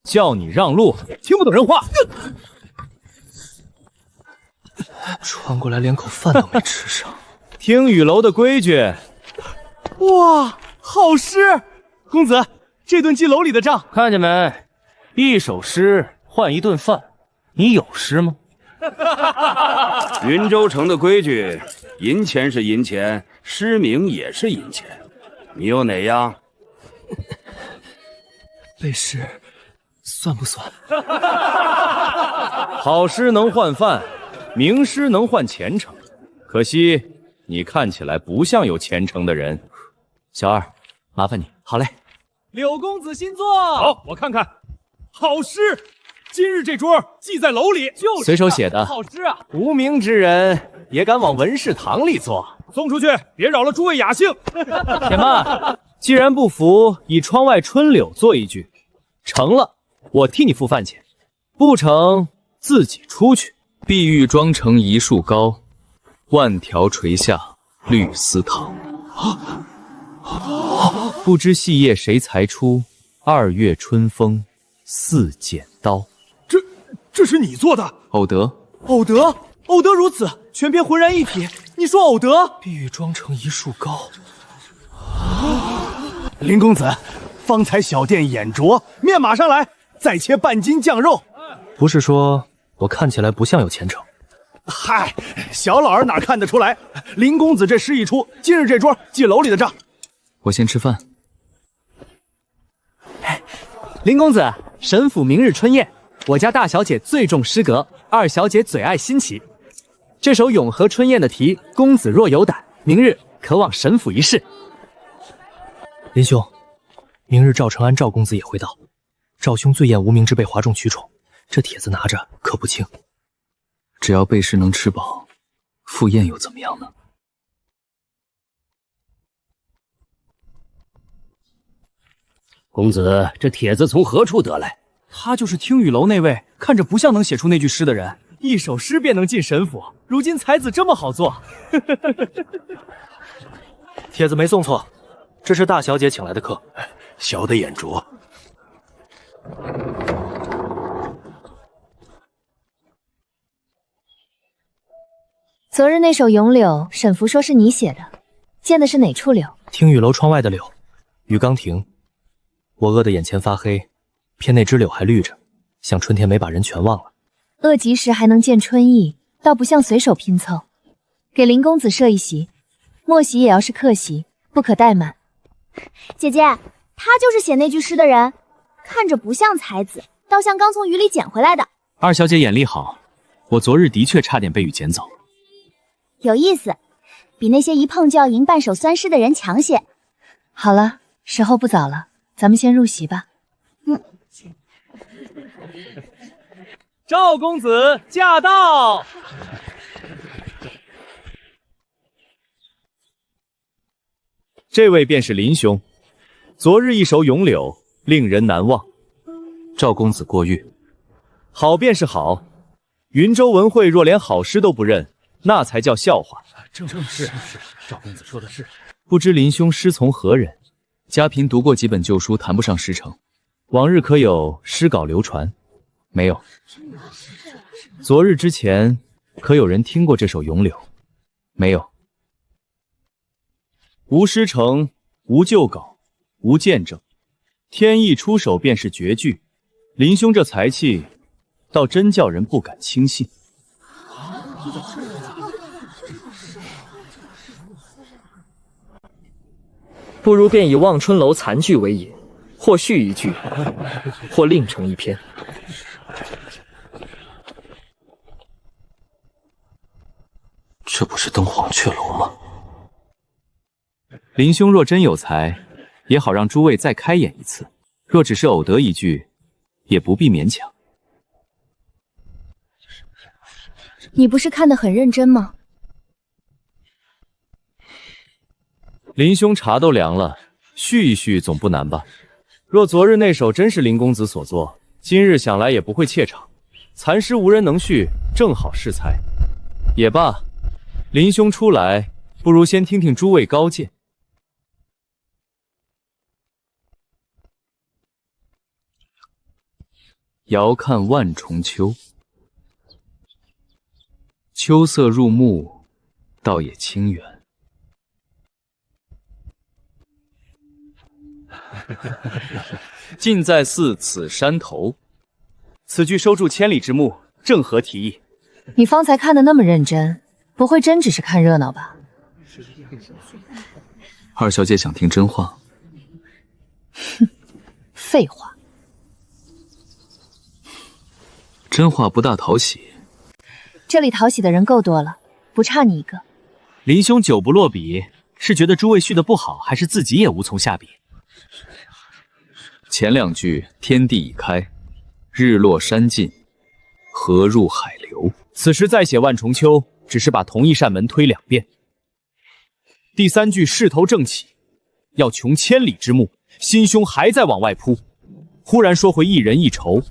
叫你让路，听不懂人话。传过来连口饭都没吃上。听雨楼的规矩。哇，好诗！公子，这顿记楼里的账，看见没？一首诗换一顿饭，你有诗吗？云州城的规矩，银钱是银钱，诗名也是银钱。你有哪样？背诗算不算？好诗能换饭，名诗能换前程。可惜你看起来不像有前程的人。小二，麻烦你。好嘞。柳公子新作，好，我看看。好诗，今日这桌记在楼里，就是随手写的。好诗啊！无名之人也敢往文士堂里坐，送出去，别扰了诸位雅兴。且慢，既然不服，以窗外春柳做一句，成了，我替你付饭钱；不成，自己出去。碧玉妆成一树高，万条垂下绿丝绦。不知细叶谁裁出？2月春风似剪刀。这是你做的？偶得。偶得如此，全篇浑然一体。你说偶得？碧玉妆成一树高。林公子，方才小店眼拙，面马上来，再切半斤酱肉。不是说我看起来不像有前程？嗨，小老儿哪看得出来？林公子这诗一出，今日这桌记楼里的账。我先吃饭。林公子，沈府明日春宴，我家大小姐最重诗格，二小姐最爱新奇。这首永和春宴的题，公子若有胆，明日可往沈府一试。林兄，明日赵承安赵公子也会到。赵兄最厌无名之辈哗众取宠，这帖子拿着可不轻。只要背诗能吃饱，赴宴又怎么样呢？公子，这帖子从何处得来？他就是听雨楼那位看着不像能写出那句诗的人，一首诗便能进沈府。如今才子这么好做。帖子没送错，这是大小姐请来的客。小的眼拙。昨日那首咏柳，沈福说是你写的，见的是哪处柳？听雨楼窗外的柳，雨刚停。我饿得眼前发黑，偏那枝柳还绿着，像春天没把人全忘了。饿极时还能见春意，倒不像随手拼凑。给林公子设一席，末席也要是客席，不可怠慢。姐姐，他就是写那句诗的人，看着不像才子，倒像刚从雨里捡回来的。二小姐眼力好，我昨日的确差点被雨捡走。有意思，比那些一碰就要吟半首酸诗的人强些。好了，时候不早了，咱们先入席吧。赵公子驾到！这位便是林兄，昨日一首咏柳，令人难忘。赵公子过誉。好便是好，云州文会若连好诗都不认，那才叫笑话。正是，赵公子说的是。不知林兄师从何人？家贫读过几本旧书，谈不上师承。往日可有诗稿流传？没有。昨日之前，可有人听过这首咏柳？没有。无师承，无旧稿，无见证，天意出手便是绝句。林兄这才气，倒真叫人不敢轻信。不如便以望春楼残句为引，或续一句，或另成一篇。这不是登黄雀楼吗？林兄若真有才，也好让诸位再开演一次。若只是偶得一句，也不必勉强。你不是看得很认真吗？林兄茶都凉了，续一续总不难吧？若昨日那首真是林公子所作，今日想来也不会怯场。残诗无人能续，正好适才。也罢，林兄出来，不如先听听诸位高见。遥看万重秋，秋色入目，倒也清远。近在似此山头，此句收住千里之目，正合题意。你方才看得那么认真，不会真只是看热闹吧？二小姐想听真话？哼，废话。真话不大讨喜。这里讨喜的人够多了，不差你一个。林兄久不落笔，是觉得诸位续的不好，还是自己也无从下笔？前两句天地已开，日落山尽，河入海流。此时再写万重秋，只是把同一扇门推两遍。第三句势头正起，要穷千里之目，心胸还在往外扑。忽然说回一人一愁，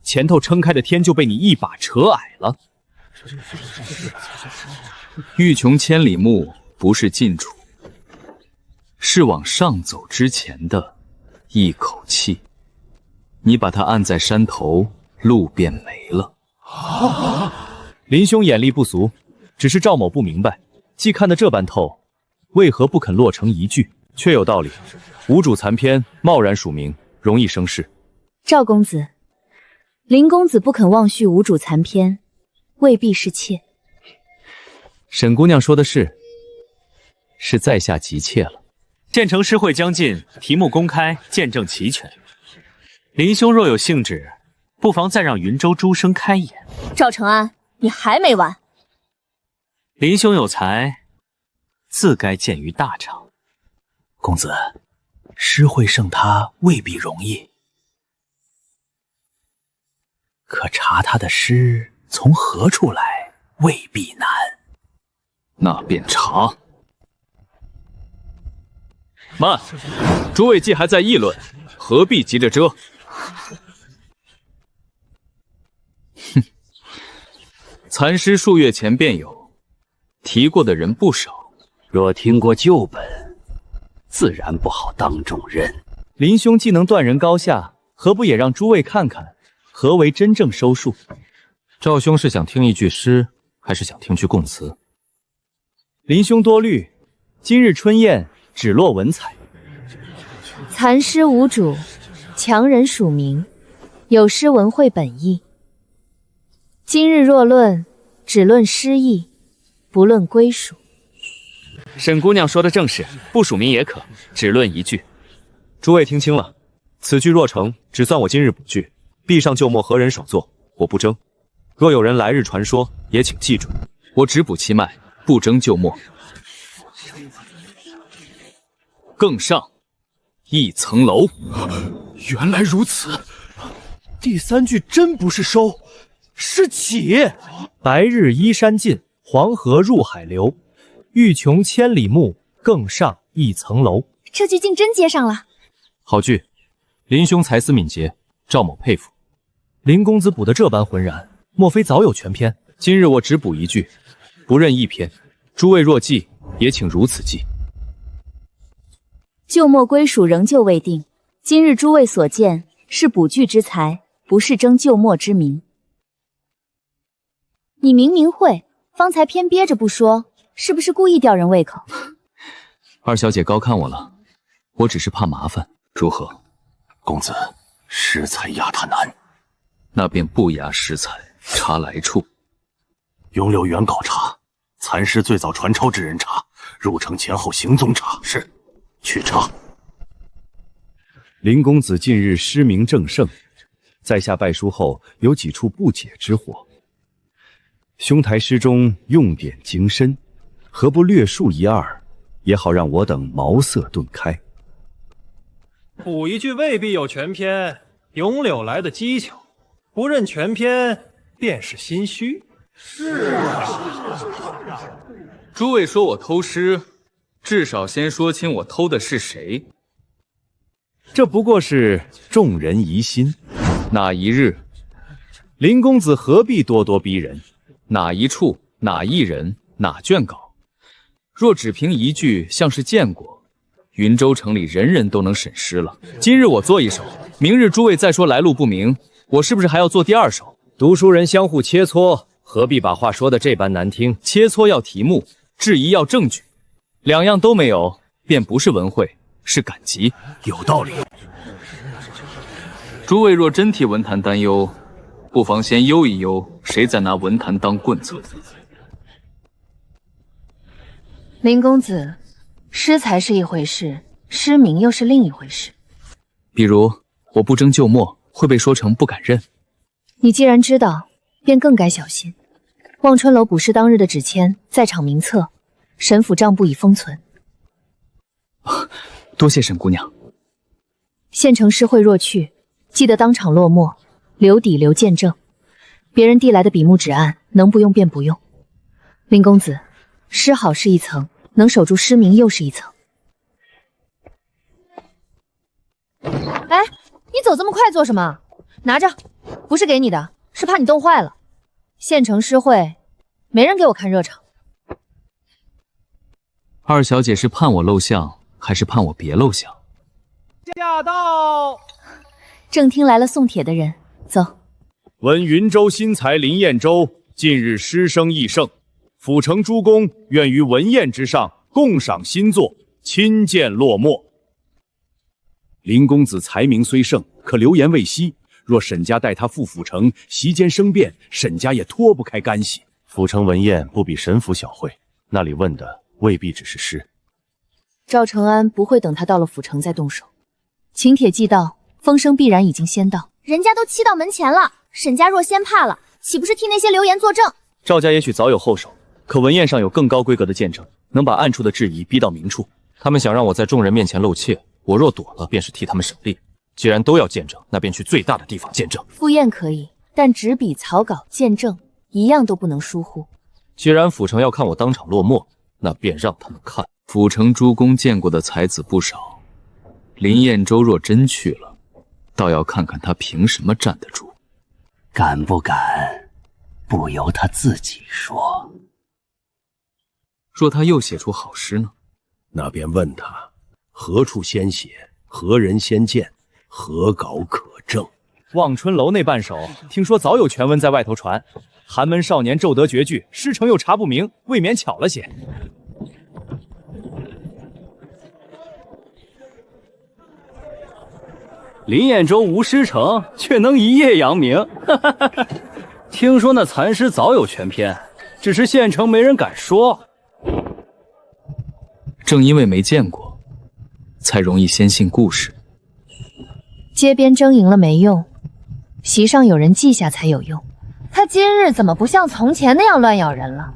前头撑开的天就被你一把扯矮了。欲穷千里目，不是近处，是往上走之前的一口气。你把它按在山头，路便没了。林兄眼力不俗，只是赵某不明白，既看得这般透，为何不肯落成一句？确有道理。无主残篇，贸然署名，容易生事。赵公子，林公子不肯妄续无主残篇，未必是妾。沈姑娘说的是在下急切了。建成诗会将近，题目公开，见证齐全。林兄若有兴致，不妨再让云州诸生开眼。赵承安，你还没完。林兄有才，自该见于大场。公子，诗会胜他未必容易，可查他的诗从何处来，未必难。那便查。慢，诸位既还在议论，何必急着遮？哼，残诗数月前便有，提过的人不少。若听过旧本，自然不好当众认。林兄既能断人高下，何不也让诸位看看何为真正收束？赵兄是想听一句诗，还是想听句供词？林兄多虑，今日春宴只落文采。残诗无主，强人署名，有诗文会本意。今日若论，只论诗意，不论归属。沈姑娘说的正是，不署名也可，只论一句。诸位听清了，此句若成，只算我今日补句，壁上旧墨何人手作，我不争。若有人来日传说，也请记准。我只补其脉，不争旧墨。更上一层楼。原来如此，第三句真不是收，是起。白日依山尽，黄河入海流。欲穷千里目，更上一层楼。这句竟真接上了。好句，林兄才思敏捷，赵某佩服。林公子补得这般浑然，莫非早有全篇？今日我只补一句，不认一篇。诸位若记，也请如此记。旧墨归属仍旧未定，今日诸位所见是补句之才，不是争旧墨之名。你明明会，方才偏憋着不说，是不是故意吊人胃口？二小姐高看我了，我只是怕麻烦，如何？公子，诗才压他难，那便不压诗才，查来处。永柳原稿查，残诗最早传抄之人查，入城前后行踪查。是，去查。林公子近日诗名正盛，在下拜书后有几处不解之惑。兄台诗中用典精深，何不略述一二，也好让我等茅塞顿开。补一句未必有全篇，咏柳来的技巧，不认全篇便是心虚。是啊，诸位说我偷诗，至少先说清我偷的是谁。这不过是众人疑心。哪一日？林公子何必咄咄逼人？哪一处？哪一人？哪卷稿？若只凭一句，像是见过，云州城里人人都能审诗了。今日我做一首，明日诸位再说来路不明，我是不是还要做第二手？读书人相互切磋，何必把话说的这般难听？切磋要题目，质疑要证据，两样都没有，便不是文会，是赶集。有道理。诸位若真替文坛担忧，不妨先忧一忧，谁在拿文坛当棍子？林公子，诗才是一回事，诗名又是另一回事。比如我不争旧墨，会被说成不敢认。你既然知道，便更该小心。望春楼捕尸当日的纸签在场名册，沈府账簿已封存。多谢沈姑娘。县城诗会若去，记得当场落墨，留底留见证。别人递来的笔墨纸案，能不用便不用。林公子，诗好是一层，能守住诗名又是一层。哎，你走这么快做什么？拿着，不是给你的，是怕你冻坏了。县城诗会，没人给我看热场。二小姐是盼我露相，还是盼我别露相？驾到！正厅来了送帖的人，走。闻云州新才林彦州近日诗声益盛，府城诸公愿于文宴之上共赏新作，亲见落墨。林公子才名虽盛，可流言未息。若沈家带他赴府城，席间生变，沈家也脱不开干系。府城文宴不比沈府小会，那里问的未必只是诗。赵承安不会等他到了府城再动手。请帖寄到，风声必然已经先到。人家都欺到门前了，沈家若先怕了，岂不是替那些流言作证？赵家也许早有后手，可文宴上有更高规格的见证，能把暗处的质疑逼到明处。他们想让我在众人面前露怯，我若躲了，便是替他们省力。既然都要见证，那便去最大的地方见证。赴宴可以，但纸笔、草稿、见证一样都不能疏忽。既然府城要看我当场落墨，那便让他们看。府城诸公见过的才子不少，林彦州若真去了，倒要看看他凭什么站得住。敢不敢，不由他自己说。若他又写出好诗呢？那便问他何处先写，何人先见，何稿可证。望春楼那半首，听说早有全文在外头传。寒门少年骤得绝句，诗成又查不明，未免巧了些。林彦州无诗成，却能一夜扬名。听说那残诗早有全篇，只是县城没人敢说。正因为没见过，才容易先信故事。街边争赢了没用，席上有人记下才有用。他今日怎么不像从前那样乱咬人了？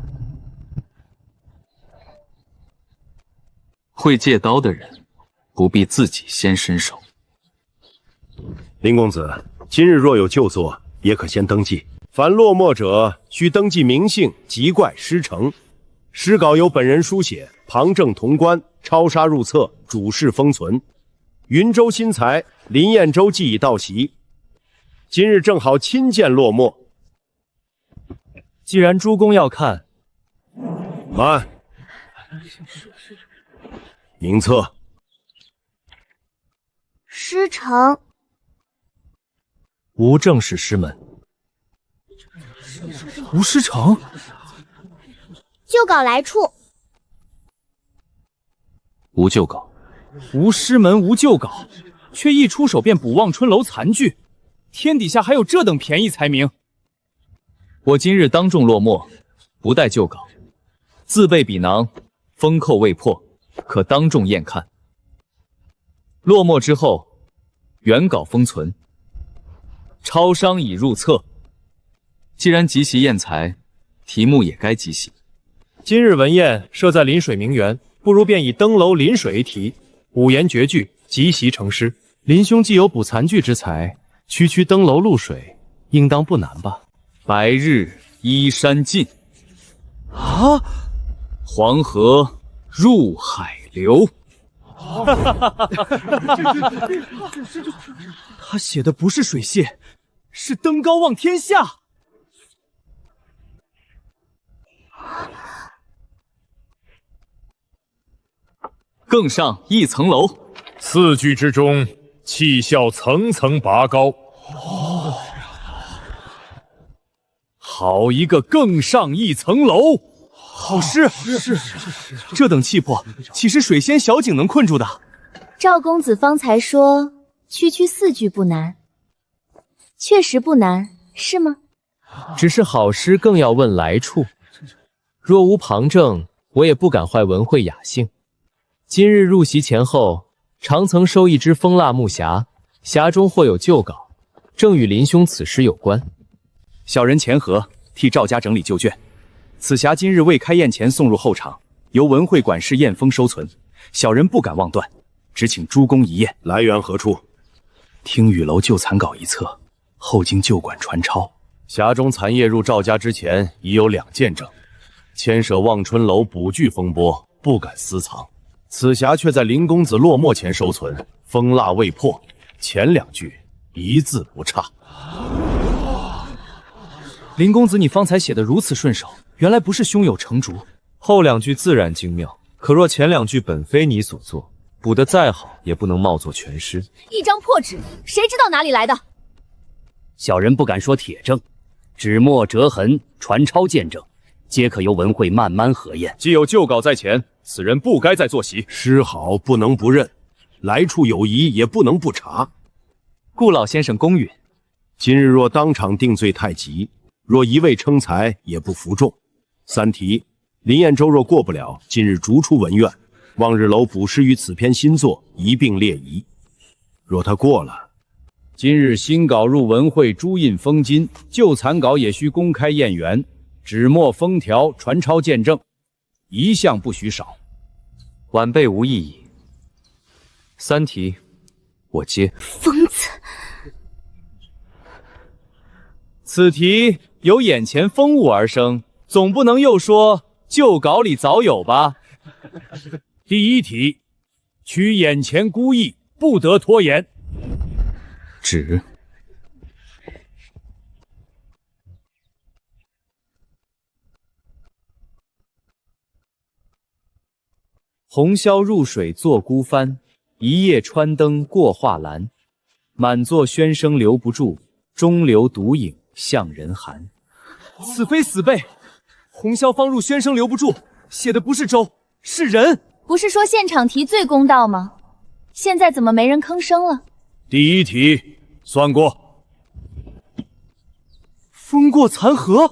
会借刀的人，不必自己先伸手。林公子，今日若有旧作，也可先登记。凡落墨者，须登记名姓、籍贯、师承。诗稿由本人书写，旁证潼关，抄杀入册，主事封存。云州新才林彦州既已到席，今日正好亲见落墨。既然诸公要看，慢。名册。师承。无正式师门。吴师成。旧稿来处。无旧稿。无师门无旧稿，却一出手便捕望春楼残句，天底下还有这等便宜才名？我今日当众落墨，不带旧稿，自备笔囊，封扣未破，可当众验看。落墨之后，原稿封存，抄商已入册。既然集席验才，题目也该集席。今日文宴设在临水名园，不如便以登楼临水为题，五言绝句，集席成诗。林兄既有补残句之才，区区登楼入水，应当不难吧？白日依山尽，啊！黄河入海流。他写的不是水榭，是登高望天下。更上一层楼，四句之中，气效层层拔高。好一个更上一层楼！好诗，这等气魄，岂是水仙小景能困住的？赵公子方才说区区4句不难，确实不难，是吗？只是好诗更要问来处。若无旁证，我也不敢坏文慧雅兴。今日入席前后，常曾收一支蜂蜡木匣，匣中或有旧稿，正与林兄此诗有关。小人钱和替赵家整理旧卷，此匣今日未开宴前送入后场，由文会管事验封收存，小人不敢妄断，只请诸公一验。来源何处？听雨楼旧残稿一册，后经旧馆传抄。匣中残页入赵家之前已有2见证，牵涉望春楼捕具风波，不敢私藏。此匣却在林公子落墨前收存，封蜡未破，前2句一字不差。林公子，你方才写得如此顺手，原来不是胸有成竹。后2句自然精妙，可若前2句本非你所作，补得再好，也不能貌作全诗。一张破纸，谁知道哪里来的？小人不敢说铁证，纸墨折痕、传抄见证，皆可由文会慢慢核验。既有旧稿在前，此人不该再坐席。诗好不能不认，来处有疑也不能不查。顾老先生公允。今日若当场定罪太急，若一味称才也不服众。3题，林彦州若过不了，今日逐出文院，望日楼补诗与此篇新作一并列仪。若他过了，今日新稿入文会朱印封金，旧残稿也需公开验源，纸墨封条传抄见证，一项不许少。晚辈无异议。3题，我接。疯子！此题由眼前风物而生，总不能又说旧稿里早有吧？第1题，取眼前孤意，不得拖延。纸。红绡入水作孤帆，一夜穿灯过画栏。满座喧声留不住，中流独影向人寒。此非死背，红绡方入喧声留不住，写的不是舟，是人。不是说现场题最公道吗？现在怎么没人吭声了？第1题算过。风过残荷。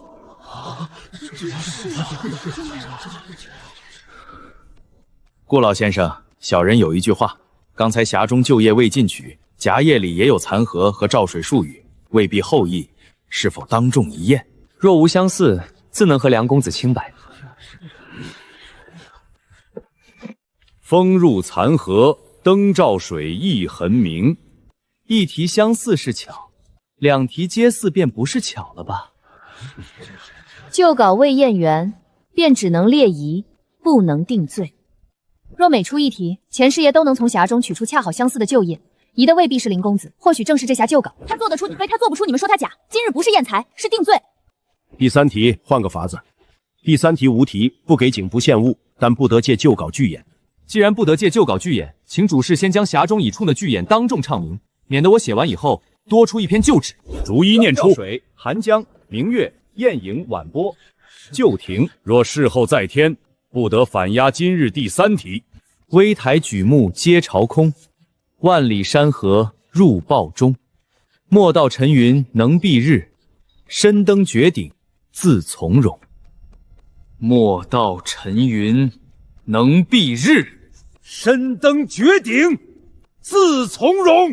顾老先生，小人有一句话，刚才匣中旧页未进取，夹页里也有残荷和照水术语，未必后意，是否当众一验？若无相似，自能和梁公子清白。风入残荷，灯照水一痕明。一题相似是巧，2题皆似便不是巧了吧？旧稿未验源，便只能列疑，不能定罪。若每出一题，钱师爷都能从匣中取出恰好相似的旧印，疑的未必是林公子，或许正是这匣旧稿。他做得出，非他做不出，你们说他假。今日不是验财，是定罪。第3题换个法子。第3题无题，不给警不限物，但不得借旧稿据眼。既然不得借旧稿据眼，请主事先将匣中已出的据眼当众唱明，免得我写完以后多出一篇旧纸。逐一念出。水、寒江、明月、宴饮、晚播。就庭若事后再添，不得反押今日第3题。微台举目皆朝空，万里山河入报中。莫道沉云能蔽日，身登绝顶自从容。莫道沉云能蔽日，身登绝顶自从容。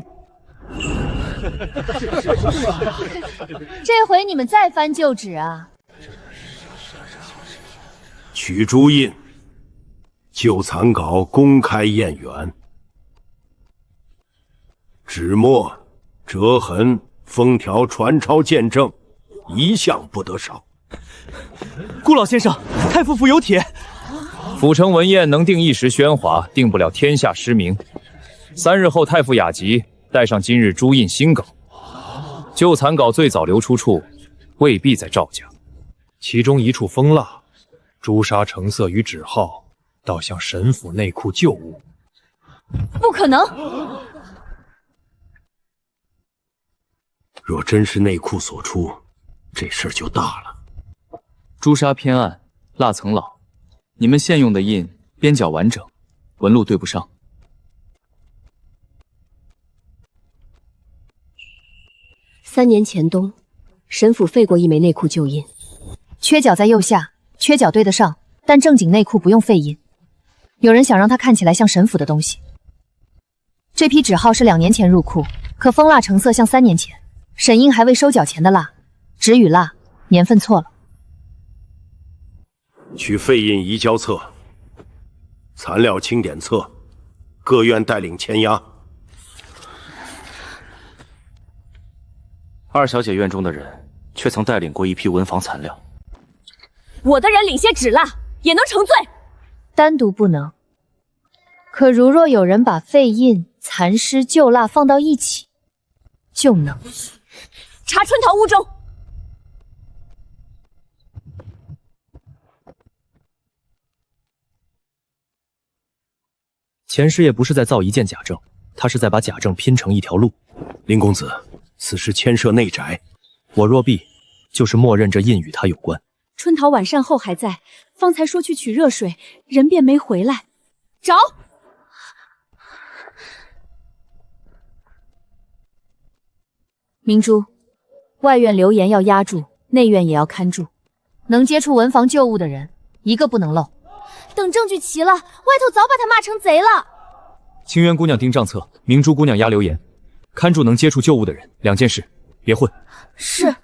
这回你们再翻旧纸啊？取朱印，旧残稿公开验源，纸墨、折痕、封条传抄见证，一项不得少。顾老先生，太傅府有帖。府城文宴能定一时喧哗，定不了天下失明。3日后太傅雅集，带上今日朱印新稿。旧残稿最早流出处，未必在赵家。其中一处封蜡，朱砂成色与纸号，倒像神府内库旧物。不可能！若真是内库所出，这事儿就大了。朱砂偏暗，蜡层老。你们现用的印边角完整，纹路对不上。3年前冬，神府废过一枚内库旧印，缺角在右下，缺角对得上，但正经内库不用废印。有人想让它看起来像神府的东西。这批纸号是2年前入库，可封蜡成色像3年前。沈印还未收缴前的蜡，纸与蜡年份错了。取废印移交册，残料清点册，各院带领签押。二小姐院中的人却曾带领过一批文房残料。我的人领些纸蜡也能成罪？单独不能，可如若有人把废印、残尸、旧蜡放到一起，就能。查春桃屋中。钱师爷不是在造一件假证，他是在把假证拼成一条路。林公子，此事牵涉内宅，我若必，就是默认这印与他有关。春桃晚膳后还在，方才说去取热水，人便没回来。找！明珠，外院流言要压住，内院也要看住。能接触文房旧物的人，一个不能漏。等证据齐了，外头早把他骂成贼了。清渊姑娘盯账册，明珠姑娘压流言，看住能接触旧物的人，2件事，别混。是。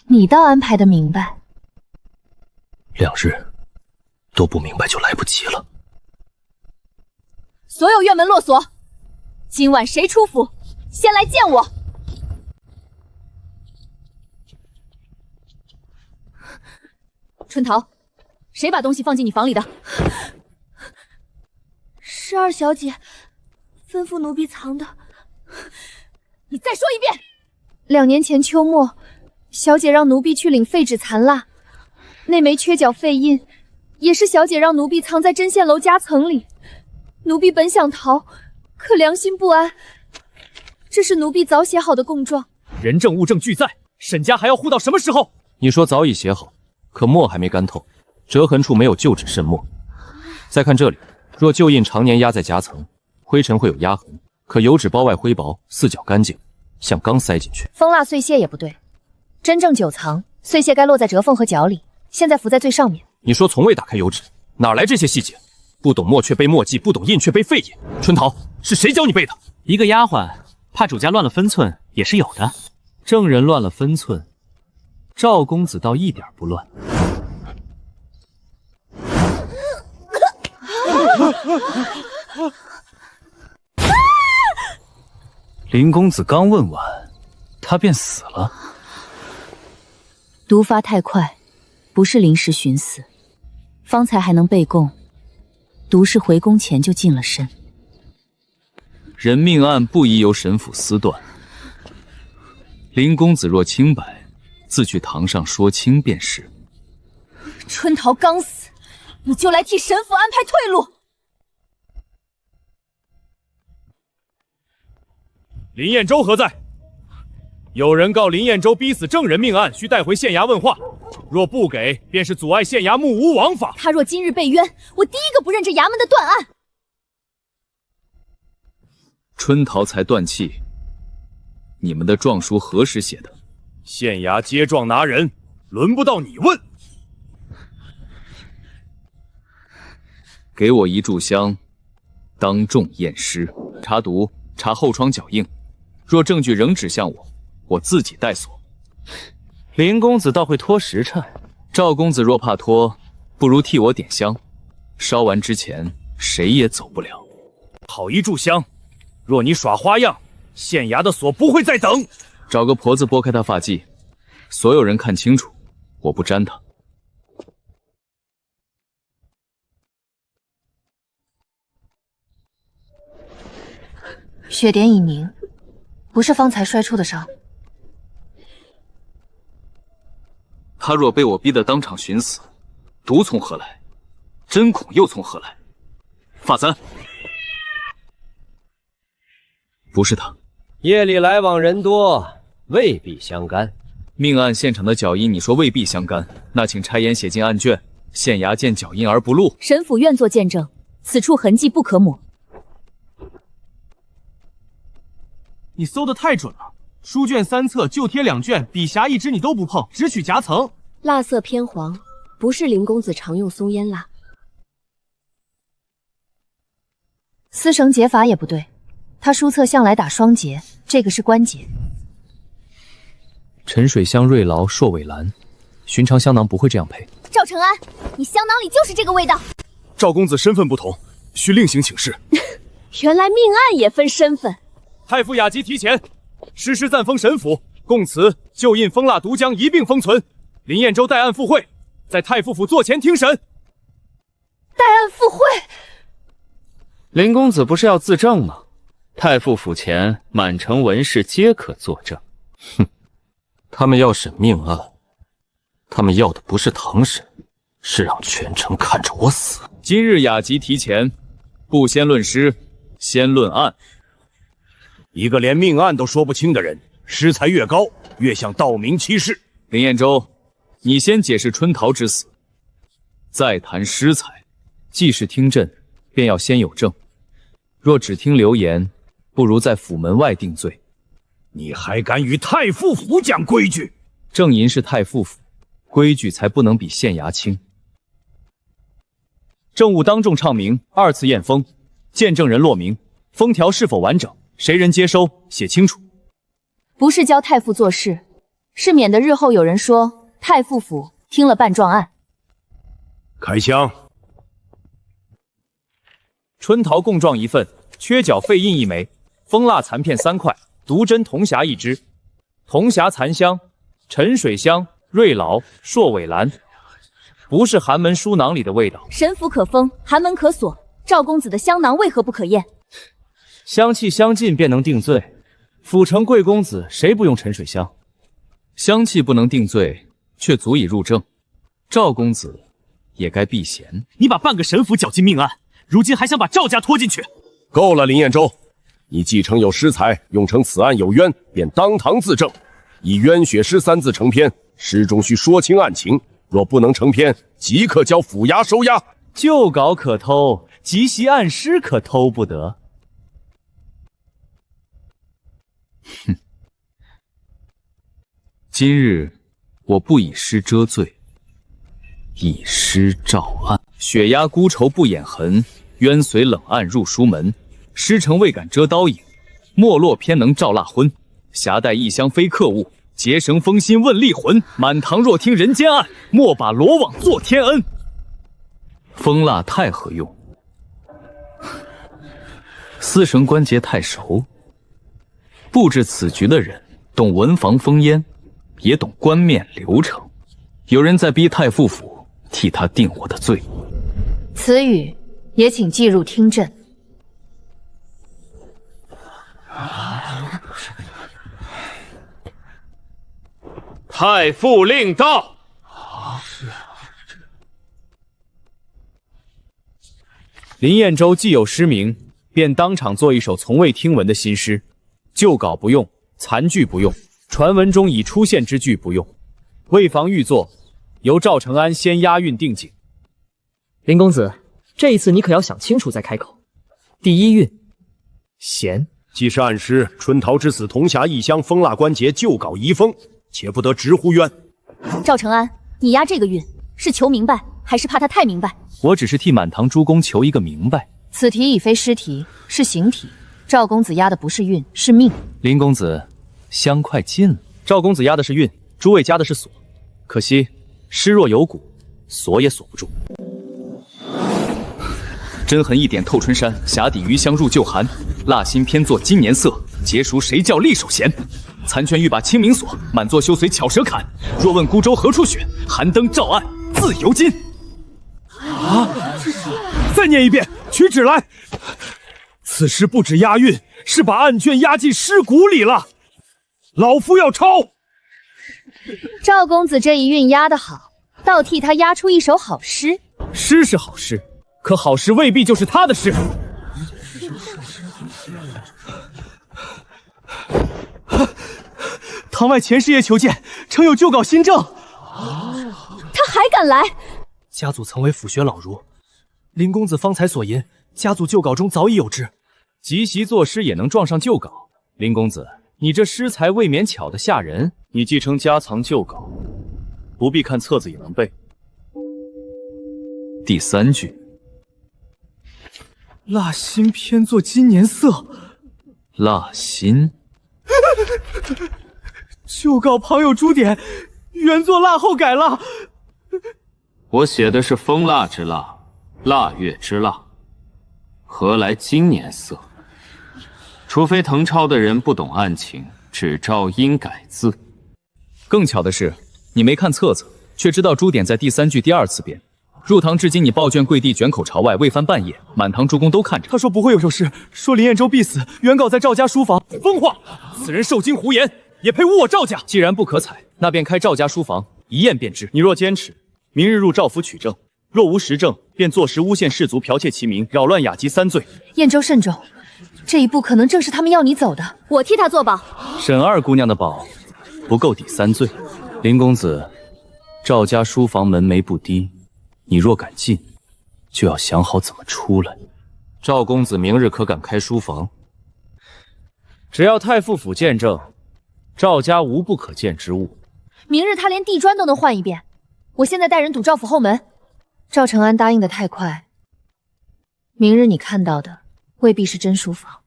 你倒安排得明白。2日都不明白就来不及了。所有院门落锁，今晚谁出府，先来见我。春桃，谁把东西放进你房里的？是二小姐吩咐奴婢藏的。你再说一遍。2年前秋末，小姐让奴婢去领废纸残蜡，那枚缺角废印也是小姐让奴婢藏在针线楼夹层里。奴婢本想逃，可良心不安。这是奴婢早写好的供状。人证物证俱在，沈家还要护到什么时候？你说早已写好，可墨还没干透，折痕处没有旧纸渗墨。再看这里，若旧印常年压在夹层，灰尘会有压痕，可油纸包外灰薄，四角干净，像刚塞进去。封蜡碎屑也不对，真正久藏，碎屑该落在折缝和角里，现在浮在最上面。你说从未打开油纸，哪来这些细节？不懂墨却背墨迹，不懂印却背废印。春桃，是谁教你背的？一个丫鬟怕主家乱了分寸也是有的。证人乱了分寸，赵公子倒一点不乱。林公子刚问完，他便死了。毒发太快，不是临时寻死，方才还能被供，毒是回宫前就进了身。人命案不宜由神府私断。林公子若清白，自去堂上说清便是。春桃刚死，你就来替神府安排退路。林彦州何在？有人告林彦州逼死证人命案，需带回县衙问话。若不给，便是阻碍县衙目无王法。他若今日被冤，我第一个不认这衙门的断案。春桃才断气，你们的状书何时写的？县衙接状拿人，轮不到你问。给我一炷香，当众验尸，查毒，查后窗脚印。若证据仍指向我，我自己带锁。林公子倒会拖时辰。赵公子若怕拖，不如替我点香，烧完之前谁也走不了。好一炷香，若你耍花样，县衙的锁不会再等。找个婆子拨开他发髻，所有人看清楚，我不沾他。血点已凝，不是方才摔出的伤。他若被我逼得当场寻死，毒从何来？针孔又从何来？法簪，不是他。夜里来往人多，未必相干。命案现场的脚印，你说未必相干，那请差言写进案卷，县衙见脚印而不录。神府愿作见证，此处痕迹不可抹。你搜得太准了，书卷3册，旧帖2卷，笔匣1支你都不碰，只取夹层。蜡色偏黄，不是林公子常用松烟蜡。丝绳结法也不对，他书册向来打双结，这个是关节。沉水香、瑞劳、硕尾兰，寻常香囊不会这样配。赵承安，你香囊里就是这个味道。赵公子身份不同，需另行请示。原来命案也分身份。太傅雅集提前，诗诗暂封神府，供词旧印封蜡毒浆一并封存。林彦州代案赴会，在太傅府座前听审。代案赴会。林公子不是要自证吗？太傅府前满城文士皆可作证。哼，他们要审命案，他们要的不是堂审，是让全城看着我死。今日雅集提前，不先论诗，先论案。一个连命案都说不清的人，诗才越高，越像盗名欺世。林彦州，你先解释春桃之死，再谈诗才。既是听朕，便要先有证。若只听流言，不如在府门外定罪。你还敢与太傅府讲规矩？正因是太傅府，规矩才不能比县衙轻。政务当众唱名，2次验封，见证人落名，封条是否完整，谁人接收，写清楚。不是教太傅做事，是免得日后有人说太傅府听了办状案。开枪。春桃供状1份，缺角废印1枚，封蜡残片3块，毒针铜匣1支，铜匣残香，沉水香、瑞劳、硕尾兰，不是寒门书囊里的味道。神府可封，寒门可锁，赵公子的香囊为何不可验？香气相近便能定罪，府城贵公子谁不用沉水香？香气不能定罪，却足以入证。赵公子也该避嫌。你把半个神府搅进命案，如今还想把赵家拖进去？够了，林彦州，你既承有诗才，用称此案有冤，便当堂自证，以冤血诗3字成篇，诗中需说清案情。若不能成篇，即刻交府衙收押。旧稿可偷，即袭案诗可偷不得。哼，今日我不以诗遮罪，以诗照案。血压孤愁不掩痕，冤随冷暗入书门。诗城未敢遮刀影，没落偏能照蜡昏。匣带异香非客物，结绳封心问力魂。满堂若听人间案，莫把罗网作天恩。封蜡太何用？丝绳关节太熟。布置此局的人懂文房封烟，也懂冠冕流程。有人在逼太傅府替他定我的罪。此语也请记入听朕。太傅令到。林彦州既有诗名，便当场作一首从未听闻的新诗。旧稿不用，残句不用，传闻中已出现之句不用。为防御作，由赵承安先押韵定景。林公子，这一次你可要想清楚再开口。第一韵，闲。既是案诗，春桃之死，铜匣异香，封蜡关节，旧稿遗封，且不得直呼冤。赵承安，你押这个韵，是求明白，还是怕他太明白？我只是替满堂诸公求一个明白。此题已非诗题，是刑题。赵公子押的不是韵，是命。林公子，香快尽了。赵公子押的是韵，诸位加的是锁。可惜诗若有骨，锁也锁不住。针痕一点透春山，匣底余香入旧寒。蜡心偏作今年色，结熟谁叫力手闲？残卷欲把清明锁，满座休随巧舌砍。若问孤舟何处选，寒灯照案自由金。啊！再念一遍，取纸来。此诗不止押韵，是把案卷押进尸骨里了。老夫要抄。赵公子这一韵押得好，倒替他押出一首好诗。诗是好诗，可好诗未必就是他的诗。堂外钱师爷求见，诚有旧稿新政。他还敢来？家祖曾为府学老儒，林公子方才所吟，家祖旧稿中早已有之。即席作诗也能撞上旧稿，林公子，你这诗才未免巧得吓人。你继承家藏旧稿，不必看册子也能背。第3句，蜡心偏作今年色。蜡心，旧稿旁有朱点，原作蜡后改了。我写的是风蜡之蜡，腊月之蜡，何来今年色？除非誊抄的人不懂案情，只照音改字。更巧的是，你没看册子，却知道朱点在第3句第2次编。入堂至今，你抱卷跪地，卷口朝外，未翻半页，满堂诸公都看着。他说不会有首诗，说林彦州必死，原稿在赵家书房。疯话！此人受惊胡言，也配侮我赵家？既然不可采，那便开赵家书房，一验便知。你若坚持，明日入赵府取证；若无实证，便坐实诬陷士卒、剽窃其名、扰乱雅集3罪。燕州慎重，这一步可能正是他们要你走的。我替他作保。沈二姑娘的保不够抵3罪。林公子，赵家书房门楣不低，你若敢进，就要想好怎么出来。赵公子明日可敢开书房？只要太傅府见证，赵家无不可见之物。明日他连地砖都能换一遍。我现在带人堵赵府后门。赵承安答应的太快，明日你看到的未必是真书房。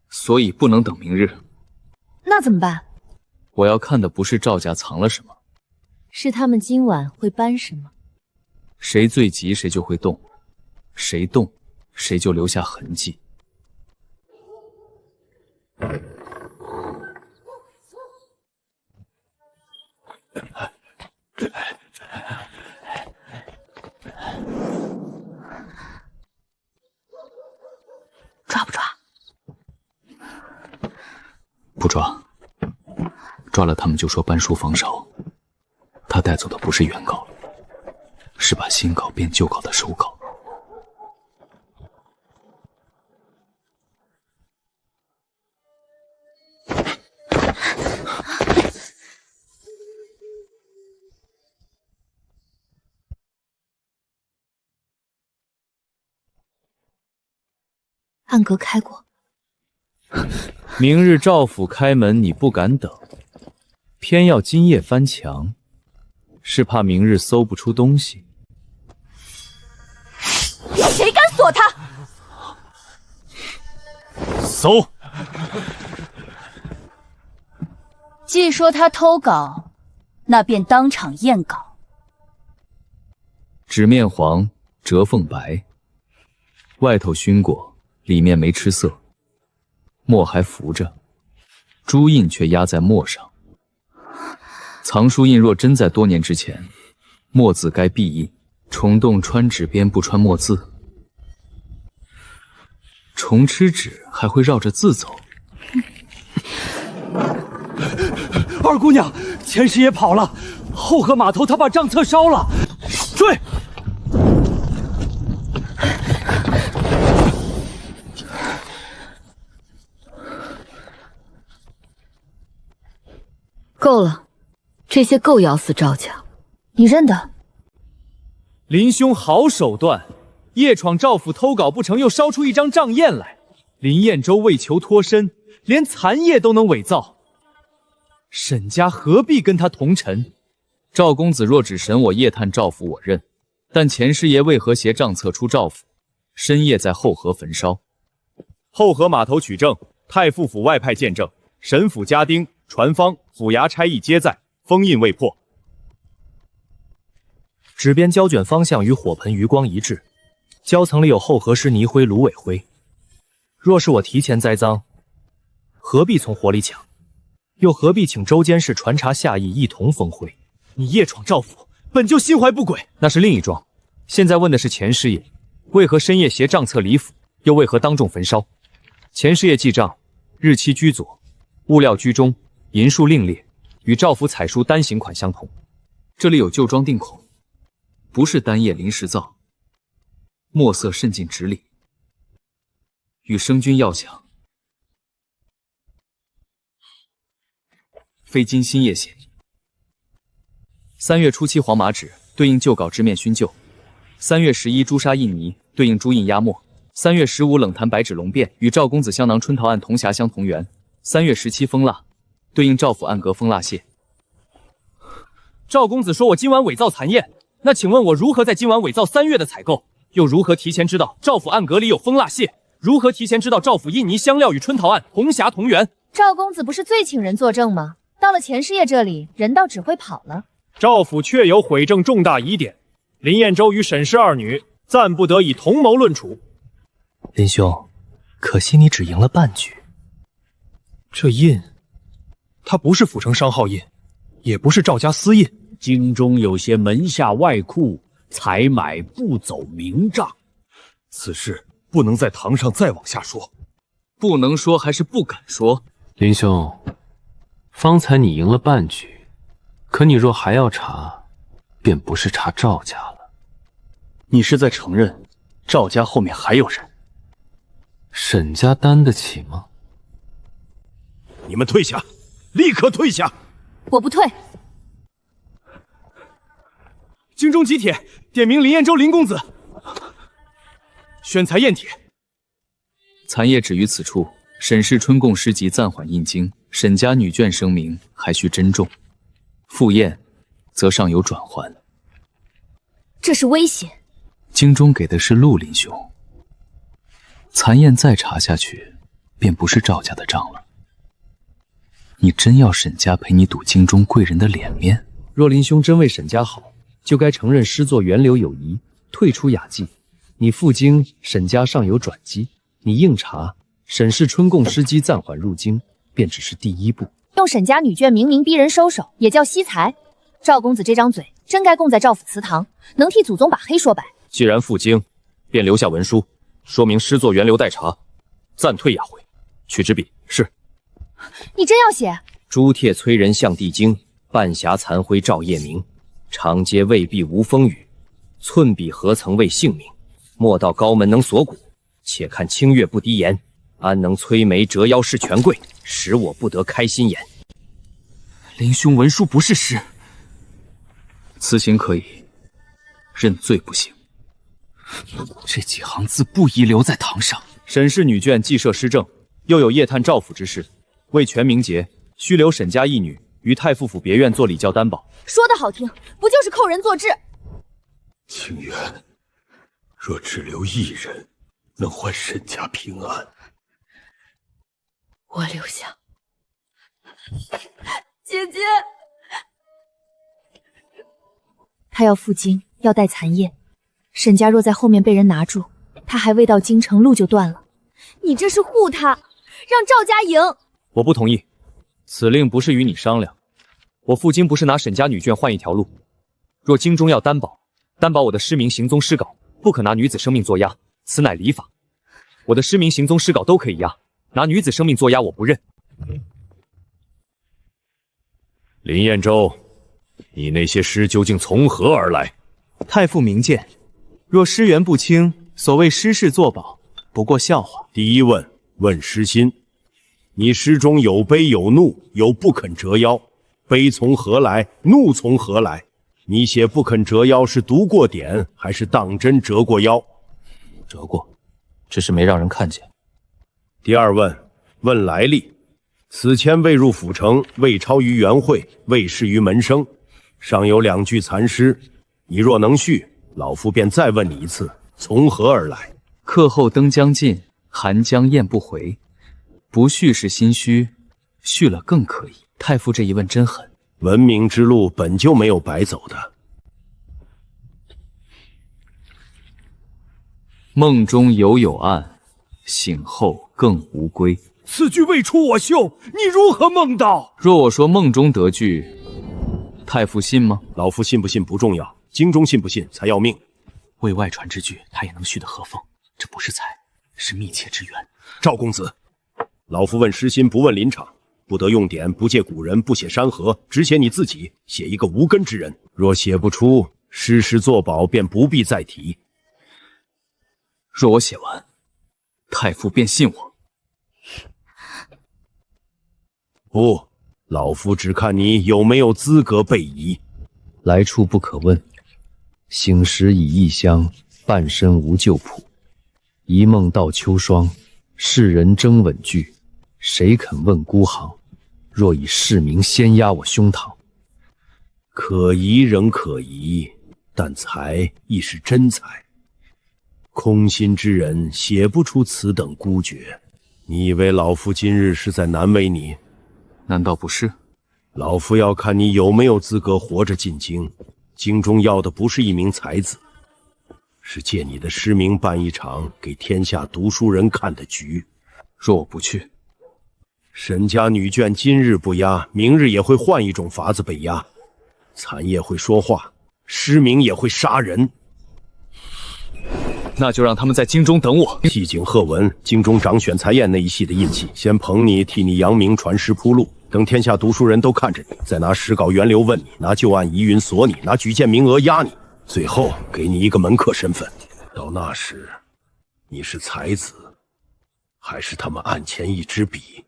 所以不能等明日。那怎么办？我要看的不是赵家藏了什么，是他们今晚会搬什么。谁最急谁就会动，谁动谁就留下痕迹。抓不抓？不抓，抓了他们就说搬书房少。他带走的不是原稿，是把新稿变旧稿的手稿。暗格开过。明日赵府开门，你不敢等，偏要今夜翻墙，是怕明日搜不出东西。谁敢锁他？搜！既说他偷稿，那便当场验稿。纸面黄，折缝白，外头熏过，里面没吃色，墨还浮着，朱印却压在墨上。藏书印若真在多年之前，墨字该必印，虫洞穿纸边不穿墨字，虫吃纸还会绕着字走。二姑娘，钱师爷跑了，后河码头他把账册烧了，追！够了，这些够咬死赵家。你认得？林兄好手段，夜闯赵府偷稿不成，又烧出一张账砚来。林彦州为求脱身，连残页都能伪造。沈家何必跟他同尘？赵公子若只审我夜探赵府，我认；但钱师爷为何携账册出赵府，深夜在后河焚烧？后河码头取证，太傅府外派见证，沈府家丁、传方、府衙差役皆在，封印未破。纸边胶卷方向与火盆余光一致，胶层里有后河尸泥灰、芦苇灰。若是我提前栽赃，何必从火里抢？又何必请州监事传查下役一同封灰？你夜闯赵府，本就心怀不轨。那是另一桩。现在问的是钱师爷，为何深夜携账册离府，又为何当众焚烧？钱师爷记账，日期居左，物料居中，银数另列，与赵府采书单行款相同。这里有旧装定孔，不是单页临时造，墨色渗进纸里，与生君要想。非金星夜写。3月初7黄马纸对应旧稿支面熏旧。3月11朱砂印泥对应朱印压墨。3月15冷檀白纸龙变与赵公子香囊春桃案同匣相同源。3月17封蜡对应赵府暗格封蜡屑。赵公子说我今晚伪造残宴，那请问我如何在今晚伪造3月的采购？又如何提前知道赵府暗格里有封蜡屑？如何提前知道赵府印泥香料与春桃案同匣同源？赵公子不是最请人作证吗？到了钱师爷这里，人倒只会跑了。赵府确有毁证重大疑点，林彦州与沈氏二女暂不得以同谋论处。林兄，可惜你只赢了半局。这印，它不是府城商号印，也不是赵家私印。京中有些门下外库，采买不走明账。此事不能在堂上再往下说。不能说还是不敢说？林兄，方才你赢了半局，可你若还要查，便不是查赵家了。你是在承认赵家后面还有人？沈家担得起吗？你们退下，立刻退下！我不退。京中集帖点名林彦州林公子，选材验帖。残页止于此处。沈氏春贡诗集暂缓印经，沈家女眷声明还需珍重。复验，则尚有转还。这是危险。京中给的是陆林兄，残验再查下去，便不是赵家的账了。你真要沈家陪你赌京中贵人的脸面？若林兄真为沈家好，就该承认诗作源流有疑，退出雅记。你赴京，沈家尚有转机；你硬查，沈氏春贡诗机暂缓入京，便只是第一步。用沈家女眷明明逼人收手，也叫惜才。赵公子这张嘴，真该供在赵府祠堂，能替祖宗把黑说白。既然赴京，便留下文书，说明诗作源流待查，暂退雅回。取支笔。是。你真要写？朱帖催人向帝京，半峡残灰照夜明。长街未必无风雨，寸笔何曾为姓名？莫道高门能锁骨，且看清月不低言，安能摧眉折腰事权贵，使我不得开心颜。林兄文书不是诗，此行可以，认罪不行。这几行字不宜留在堂上。沈氏女眷既设诗政，又有夜探赵府之事，为全名节，须留沈家一女于太傅府别院做礼教担保。说得好听，不就是扣人做质？清源，若只留一人，能换沈家平安。我留下。姐姐，他要赴京，要带残宴。沈家若在后面被人拿住，他还未到京城，路就断了。你这是护他，让赵家赢。我不同意，此令不是与你商量。我赴京不是拿沈家女眷换一条路。若京中要担保我的诗名行踪诗稿，不可拿女子生命作押，此乃礼法。我的诗名行踪诗稿都可以押，拿女子生命作押我不认。林彦州，你那些诗究竟从何而来？太傅明鉴，若诗源不清，所谓诗事作保，不过笑话。第一问，问诗心。你诗中有悲有怒，有不肯折腰，悲从何来？怒从何来？你写不肯折腰是读过点，还是当真折过腰？折过，只是没让人看见。第二问，问来历。此前未入府城，未超于园会，未试于门生，尚有2句残诗。你若能续，老夫便再问你一次，从何而来？客后灯将尽，寒江雁不回。不续是心虚，续了更可以。太傅这一问真狠。文明之路本就没有白走的。梦中有案，醒后更无归。此句未出我袖，你如何梦到？若我说梦中得句，太傅信吗？老夫信不信不重要，京中信不信才要命。为外传之句，他也能续得合缝，这不是才，是密切之缘。赵公子，老夫问诗心，不问临场，不得用典，不借古人，不写山河，只写你自己，写一个无根之人。若写不出，诗诗作保，便不必再提。若我写完，太傅便信我。不，老夫只看你有没有资格被移。来处不可问，醒时已异乡，半生无旧仆。一梦到秋霜，世人争稳具，谁肯问孤行？若以市民先压我胸膛，可疑仍可疑，但才亦是真才。空心之人写不出此等孤绝。你以为老夫今日是在难为你？难道不是？老夫要看你有没有资格活着进京。京中要的不是一名才子，是借你的失明办一场给天下读书人看的局。若我不去，沈家女眷今日不压，明日也会换一种法子被压。残叶会说话，失明也会杀人。那就让他们在京中等我。系景贺文，京中掌选才验那一系的印记，先捧你，替你扬名传诗铺路。等天下读书人都看着你，再拿史稿源流问你，拿旧案疑云锁你，拿举荐名额压你，最后给你一个门客身份。到那时，你是才子，还是他们案前一支笔？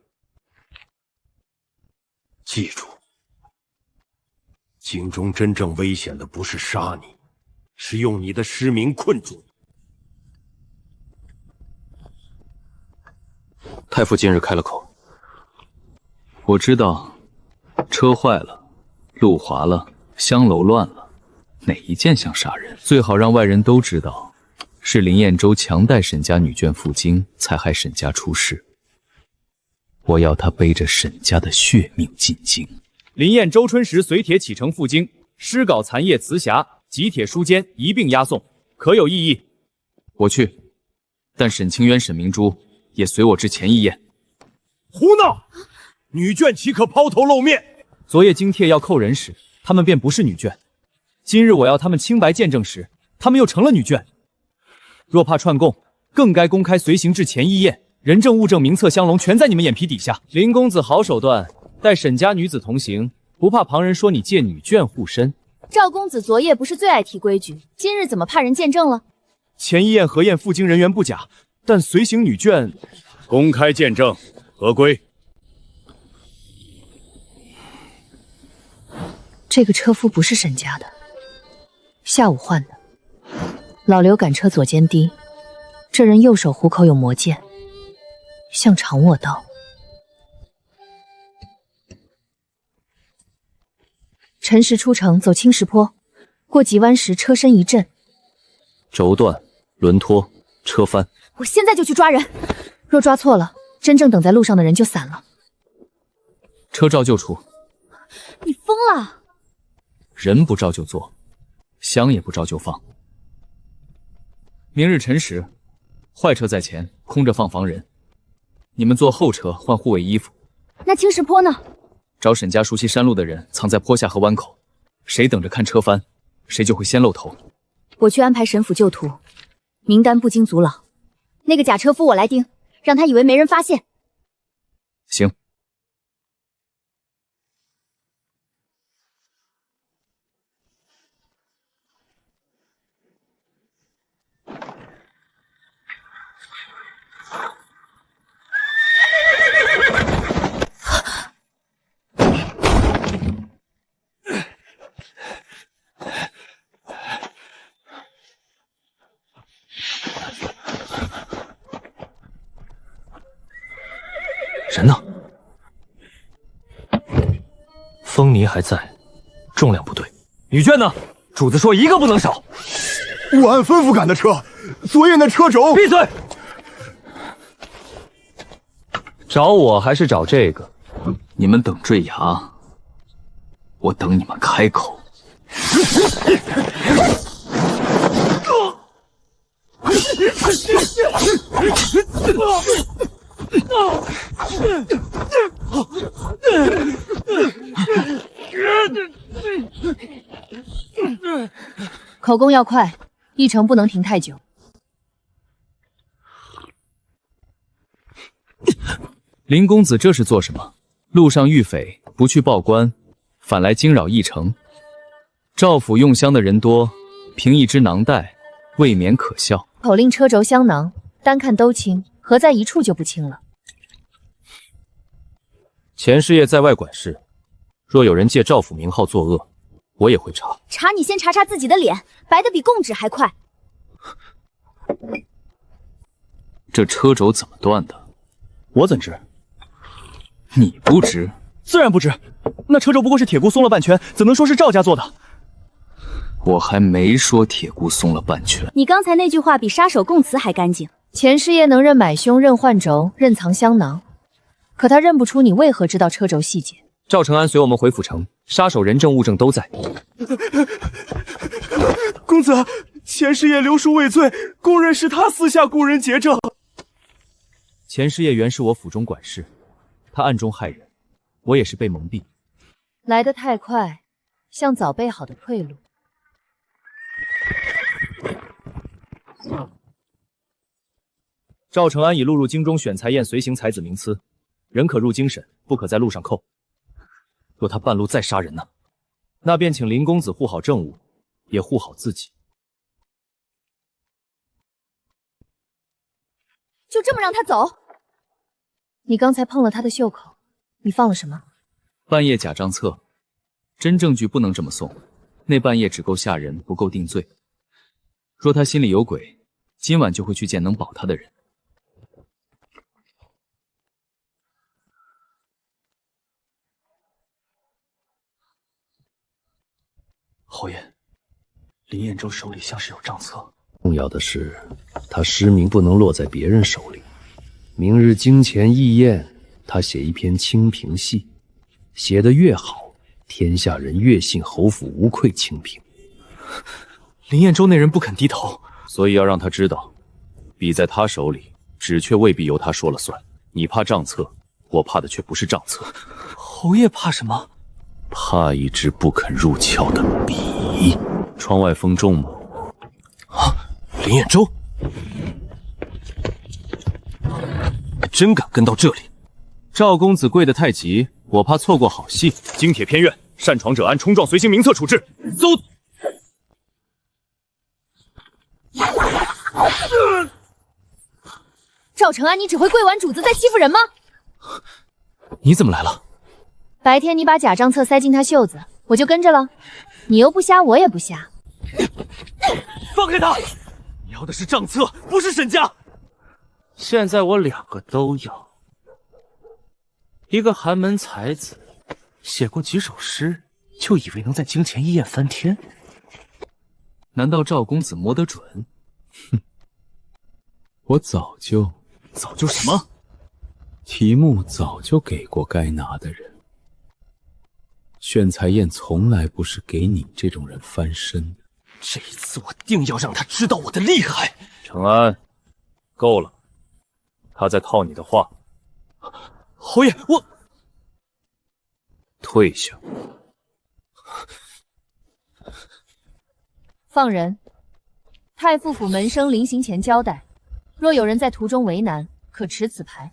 记住，京中真正危险的不是杀你，是用你的失明困住你。太傅今日开了口，我知道，车坏了，路滑了，香楼乱了，哪一件像杀人？最好让外人都知道，是林彦州强带沈家女眷赴京，才害沈家出事。我要他背着沈家的血命进京。林彦周春时随帖启程赴京，诗稿残页辞匣集帖书笺一并押送，可有异议？我去，但沈清渊、沈明珠也随我至前一宴。胡闹！女眷岂可抛头露面？昨夜京帖要扣人时，他们便不是女眷；今日我要他们清白见证时，他们又成了女眷。若怕串供，更该公开随行至前一宴，人证物证名册相笼，全在你们眼皮底下。林公子好手段，带沈家女子同行，不怕旁人说你借女眷护身。赵公子昨夜不是最爱提规矩，今日怎么怕人见证了？前一宴核验赴京人员不假，但随行女眷公开见证，合规。这个车夫不是沈家的，下午换的。老刘赶车左肩低，这人右手虎口有魔剑，像长握刀。辰时出城，走青石坡，过急弯时车身一震，轴断、轮脱、车翻。我现在就去抓人，若抓错了，真正等在路上的人就散了。车照旧出，你疯了！人不照就做，香也不照就放。明日辰时，坏车在前，空着放房人。你们坐后车换护卫衣服。那青石坡呢？找沈家熟悉山路的人藏在坡下和湾口，谁等着看车翻，谁就会先露头。我去安排沈府救徒，名单不经阻挠。那个假车夫我来盯，让他以为没人发现。行。人呢？风泥还在，重量不对。女眷呢？主子说一个不能少。我按吩咐赶的车，昨夜那车轴……闭嘴！找我还是找这个？你们等坠崖，我等你们开口。口供要快，一程不能停太久。林公子这是做什么？路上遇匪，不去报官，反来惊扰驿城。赵府用香的人多，凭一只囊袋，未免可笑。口令车轴香囊，单看都轻，合在一处就不轻了。钱师爷在外管事，若有人借赵府名号作恶，我也会查。查你先查查自己的脸，白的比供纸还快。这车轴怎么断的？我怎知？你不知？自然不知。那车轴不过是铁箍松了半圈，怎能说是赵家做的？我还没说铁箍松了半圈。你刚才那句话比杀手供词还干净。钱师爷能认买凶、认换轴、认藏香囊，可他认不出你为何知道车轴细节。赵承安随我们回府城，杀手人证物证都在。公子，钱师爷留书畏罪，公认是他私下雇人劫证。钱师爷原是我府中管事，他暗中害人，我也是被蒙蔽。来得太快，像早备好的退路。赵承安已录入京中选才宴随行才子名册，人可入京审，不可在路上扣。若他半路再杀人呢？那便请林公子护好政务，也护好自己。就这么让他走？你刚才碰了他的袖口，你放了什么？半夜假账册，真证据不能这么送。那半夜只够吓人，不够定罪。若他心里有鬼，今晚就会去见能保他的人。侯爷，林彦州手里像是有账册。重要的是，他失明不能落在别人手里。明日京前议宴，他写一篇清平戏，写得越好，天下人越信侯府无愧清平。林彦州那人不肯低头，所以要让他知道，笔在他手里，纸却未必由他说了算。你怕账册，我怕的却不是账册。侯爷怕什么？怕一支不肯入鞘的笔。窗外风重吗？啊，林彦州，还真敢跟到这里！赵公子跪得太急，我怕错过好戏。京铁偏院，擅闯者按冲撞随行名册处置。走。赵承安，你只会跪完主子再欺负人吗？你怎么来了？白天你把假账册塞进他袖子，我就跟着了。你又不瞎，我也不瞎。放开他！你要的是账册，不是沈家。现在我两个都要。一个寒门才子，写过几首诗，就以为能在京前一夜翻天？难道赵公子摸得准？哼，我早就什么？题目早就给过该拿的人。选才宴从来不是给你这种人翻身的。这一次我定要让他知道我的厉害。承安，够了，他在套你的话。侯爷，我退下。放人。太傅府门生临行前交代，若有人在途中为难，可持此牌。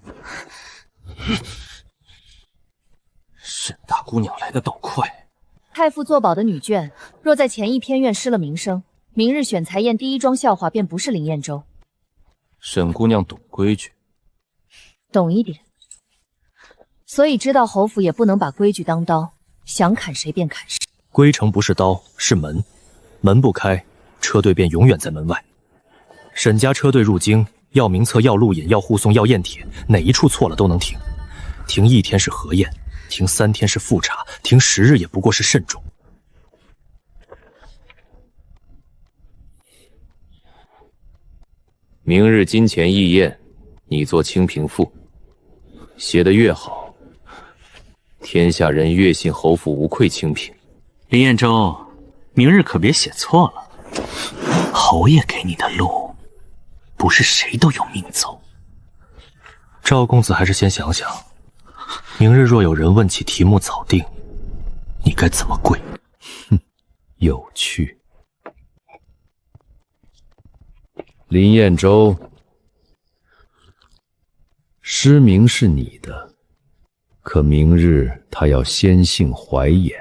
沈大姑娘来得倒快。太傅作保的女眷，若在前一偏院失了名声，明日选才宴第一桩笑话便不是林彦州。沈姑娘懂规矩，懂一点，所以知道侯府也不能把规矩当刀，想砍谁便砍谁。归城不是刀，是门，门不开，车队便永远在门外。沈家车队入京，要名册，要路引，要护送，要验帖，哪一处错了都能停。停1天是核验，停3天是复查，停10日也不过是慎重。明日金钱议宴，你做清平赋，写得越好，天下人越信侯府无愧清平。林彦州，明日可别写错了。侯爷给你的路，不是谁都有命走。赵公子还是先想想，明日若有人问起题目早定，你该怎么跪？哼，有趣。林彦州，诗名是你的，可明日他要先幸怀眼。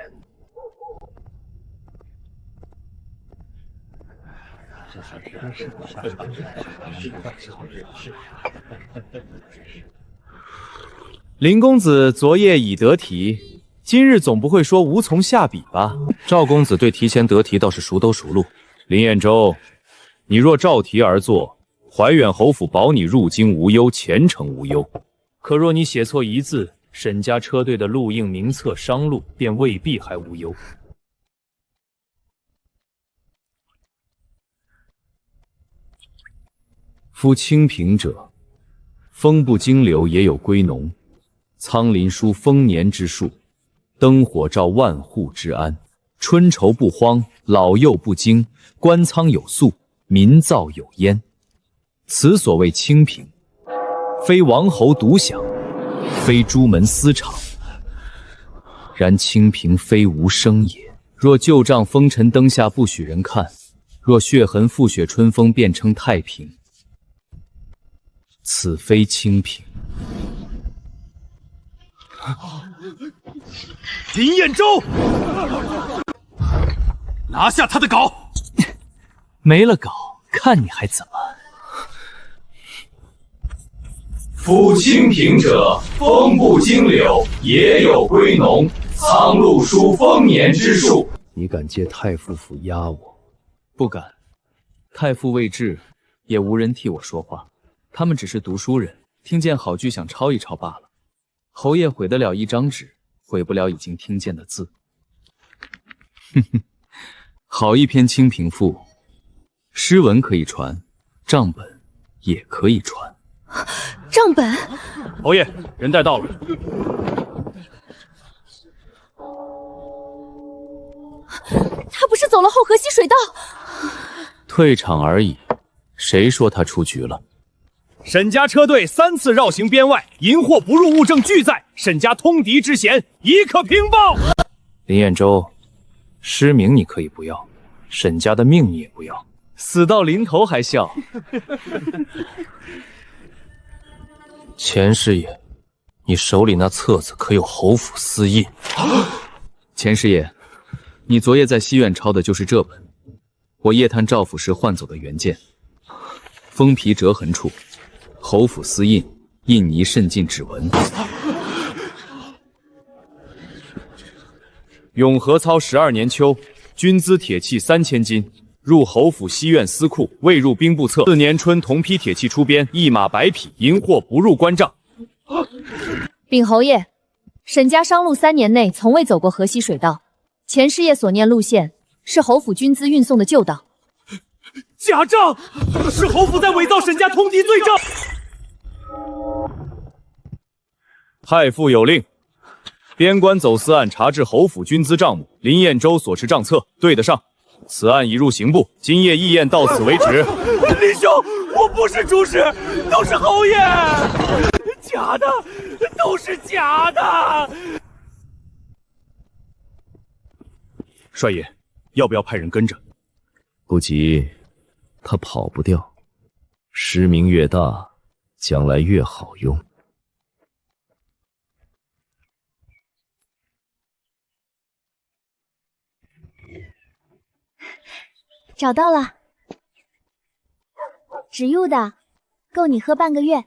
林公子昨夜已得题，今日总不会说无从下笔吧？赵公子对提前得题倒是熟兜熟路。林彦州，你若照题而作，怀远侯府保你入京无忧，前程无忧。可若你写错一字，沈家车队的路应名册商路便未必还无忧。夫清平者，风不经流也有归农，苍林书丰年之数，灯火照万户之安。春愁不荒，老幼不惊，官仓有粟，民灶有烟。此所谓清平，非王侯独享，非朱门私长。然清平非无声也。若旧账风尘灯下不许人看，若血痕覆雪春风便称太平。此非清平。林彦州，拿下他的稿。没了稿，看你还怎么？夫清平者，风不经柳，也有归农，苍鹭书丰年之数。你敢借太傅府压我？不敢。太傅未至，也无人替我说话。他们只是读书人，听见好句想抄一抄罢了。侯爷毁得了一张纸，毁不了已经听见的字。哼哼，好一篇《清平赋》，诗文可以传，账本也可以传。账本？侯爷，人带到了。他不是走了后河西水道？退场而已，谁说他出局了？沈家车队3次绕行边外，银货不入物证俱在，沈家通敌之嫌已可平报。林彦州，失明你可以不要，沈家的命你也不要。死到临头还笑。钱师爷，你手里那册子可有侯府私印？钱师爷，你昨夜在西院抄的就是这本，我夜探赵府时换走的原件，封皮折痕处，侯府私印，印泥渗进指纹。永和操12年秋，军资铁器3000斤，入侯府西院司库，未入兵部册。4年春，同批铁器出边，1马100匹，银货不入关账。禀侯爷，沈家商路3年内从未走过河西水道，钱师爷所念路线是侯府军资运送的旧道。假账，是侯府在伪造沈家通敌罪证。太傅有令，边关走私案查至侯府军资账目，林彦州所持账册对得上。此案已入刑部，今夜议验到此为止。林兄，我不是主使，都是侯爷，假的，都是假的。帅爷，要不要派人跟着？不急，他跑不掉。失明越大，将来越好用。找到了，植入的，够你喝半个月。